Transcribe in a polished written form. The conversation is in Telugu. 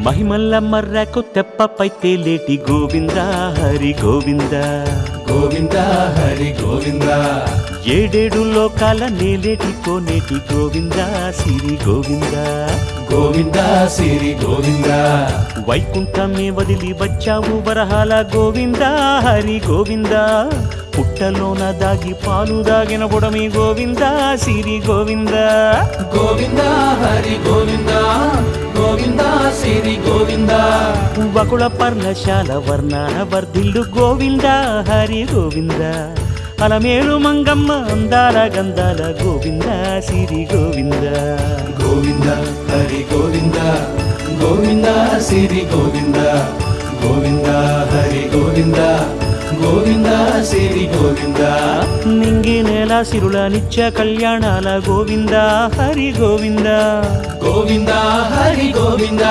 మహిమల్ల మర్రకు తెప్పపై తేలేటి గోవింద హరి గోవింద గోవింద హరి గోవింద ఏడేడు లోకాల నేలేటి కోనేటి గోవింద సిరి గోవింద గోవింద సిరి గోవింద వైకుంఠమే వదిలి వచ్చావు వరహాల గోవింద హరి గోవింద పుట్టలోన దాగి పాలు దాగిన బుడమి గోవింద సిరి గోవింద గోవింద హరి గోవింద గోవింద సిరి గోవింద వకుళ పర్ణశాల వర్ణాన వర్ధిల్లు గోవింద హరి గోవింద అలమేలు మంగమ్మ అందాల గంధాల గోవింద సిరి గోవింద గోవింద హరి గోవింద గోవింద సిరి గోవింద గోవింద హరి గోవింద గోవింద సిరి గోవింద నింగి నేల సిరుల నిత్య కళ్యాణాల గోవింద హరి గోవింద గోవింద హరి గోవింద